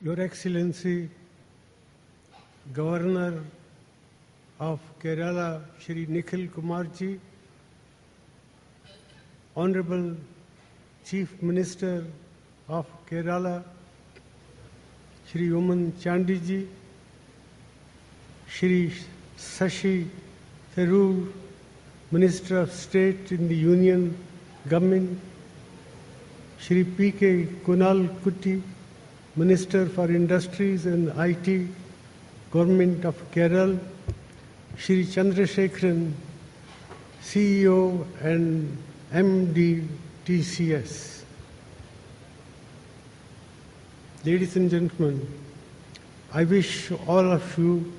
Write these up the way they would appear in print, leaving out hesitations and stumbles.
Your Excellency, Governor of Kerala, Shri Nikhil Kumarji, Honorable Chief Minister of Kerala, Shri Oommen Chandyji, Shri Shashi Tharoor, Minister of State in the Union Government, Shri P.K. Kunal Kutty, Minister for Industries and IT, Government of Kerala, Shri Chandrasekharan, CEO and MD TCS. Ladies and gentlemen, I wish all of you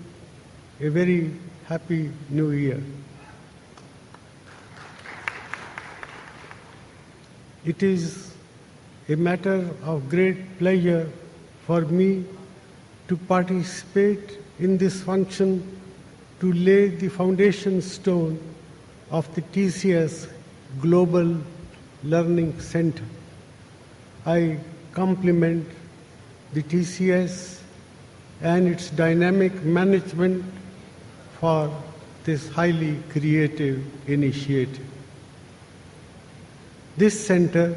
a very happy New Year. It is a matter of great pleasure for me to participate in this function to lay the foundation stone of the TCS Global Learning Center. I compliment the TCS and its dynamic management for this highly creative initiative. This center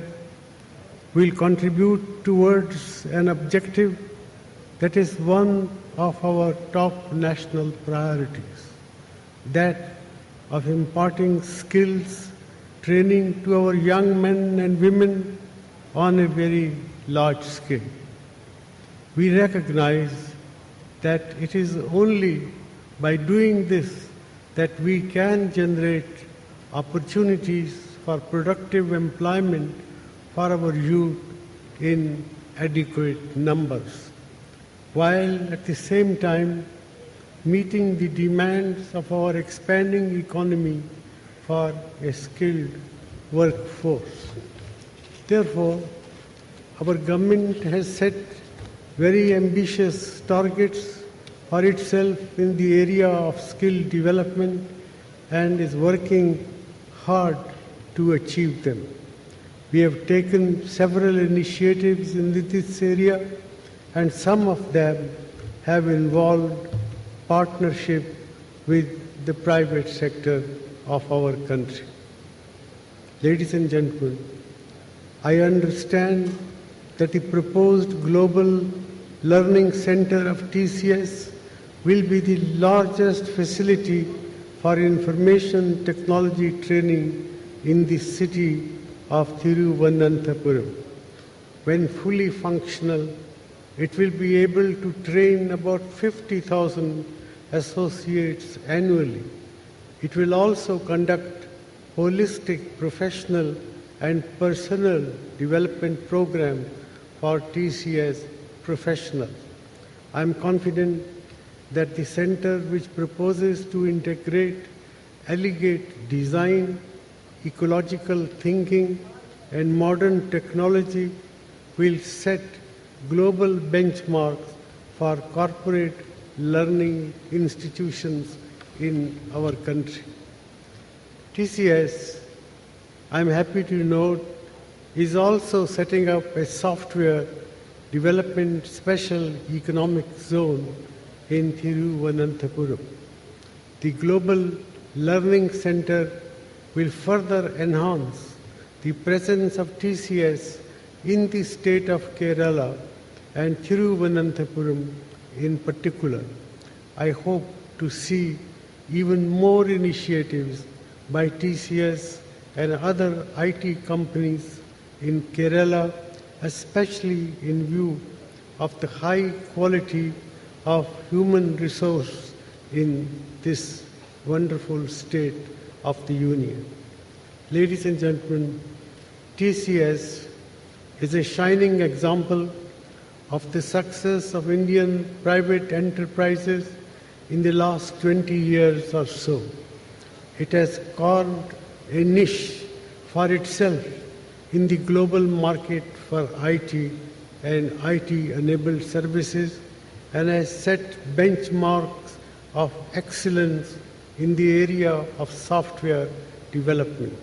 will contribute towards an objective that is one of our top national priorities, that of imparting skills, training to our young men and women on a very large scale. We recognize that it is only by doing this that we can generate opportunities for productive employment for our youth in adequate numbers, while at the same time meeting the demands of our expanding economy for a skilled workforce. Therefore, our government has set very ambitious targets for itself in the area of skill development and is working hard to achieve them. We have taken several initiatives in this area, and some of them have involved partnership with the private sector of our country. Ladies and gentlemen, I understand that the proposed Global Learning Center of TCS will be the largest facility for information technology training in the city of Thiruvananthapuram. When fully functional, it will be able to train about 50,000 associates annually. It will also conduct holistic professional and personal development program for TCS professionals. I am confident that the center, which proposes to integrate elegant design, ecological thinking and modern technology, will set global benchmarks for corporate learning institutions in our country. TCS, I am happy to note, is also setting up a software development special economic zone in Thiruvananthapuram. The Global Learning Center will further enhance the presence of TCS in the state of Kerala and Thiruvananthapuram in particular. I hope to see even more initiatives by TCS and other IT companies in Kerala, especially in view of the high quality of human resource in this wonderful state of the Union. Ladies and gentlemen, TCS is a shining example of the success of Indian private enterprises in the last 20 years or so. It has carved a niche for itself in the global market for IT and IT-enabled services and has set benchmarks of excellence in the area of software development.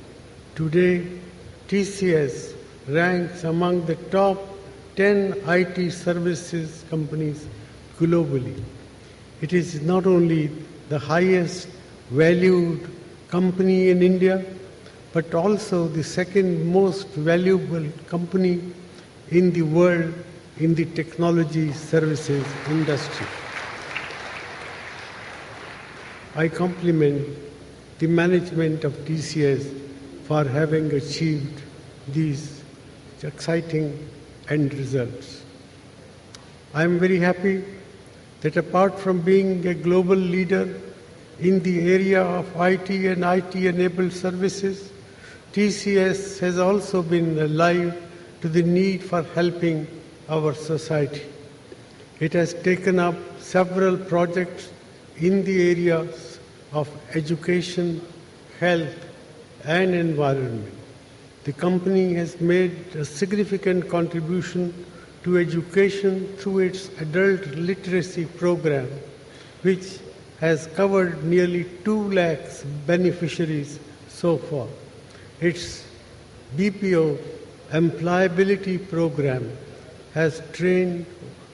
Today, TCS ranks among the top 10 IT services companies globally. It is not only the highest valued company in India, but also the second most valuable company in the world in the technology services industry. I compliment the management of TCS for having achieved these exciting end results. I am very happy that apart from being a global leader in the area of IT and IT-enabled services, TCS has also been alive to the need for helping our society. It has taken up several projects in the areas of education, health, and environment. The company has made a significant contribution to education through its adult literacy program, which has covered nearly 2 lakhs beneficiaries so far. Its BPO employability program has trained,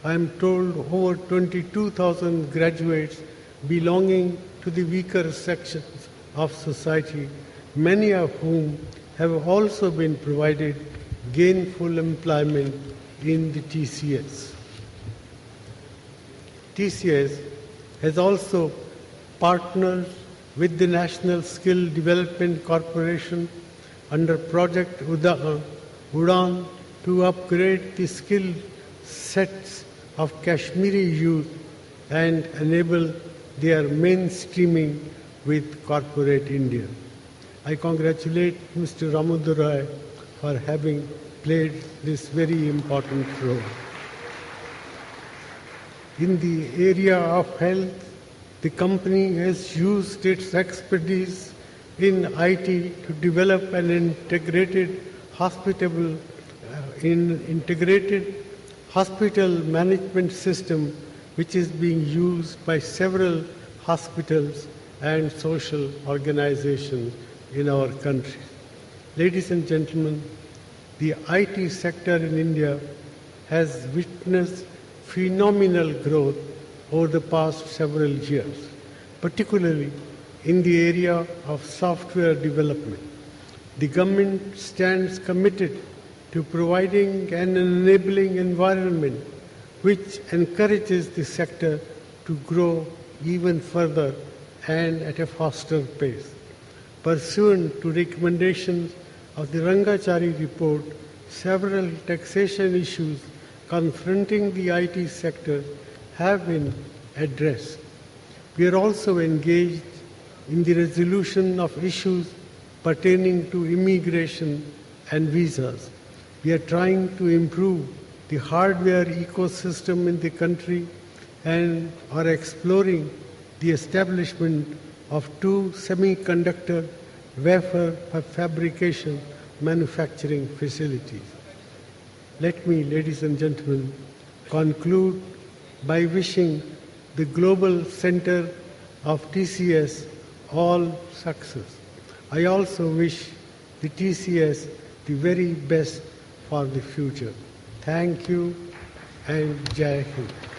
I am told, over 22,000 graduates belonging to the weaker sections of society, many of whom have also been provided gainful employment in the TCS. TCS has also partnered with the National Skill Development Corporation under Project Udaan to upgrade the skill sets of Kashmiri youth and enable their mainstreaming with corporate India. I congratulate Mr. Ramudurai for having played this very important role. In the area of health, the company has used its expertise in IT to develop an integrated hospital management system which is being used by several hospitals and social organizations in our country. Ladies and gentlemen, the IT sector in India has witnessed phenomenal growth over the past several years, particularly in the area of software development. The government stands committed to providing an enabling environment which encourages the sector to grow even further and at a faster pace. Pursuant to recommendations of the Rangachari report, several taxation issues confronting the IT sector have been addressed. We are also engaged in the resolution of issues pertaining to immigration and visas. We are trying to improve the hardware ecosystem in the country and are exploring the establishment of 2 semiconductor wafer fabrication manufacturing facilities. Let me, ladies and gentlemen, conclude by wishing the Global Center of TCS all success. I also wish the TCS the very best for the future. Thank you and Jai Hind.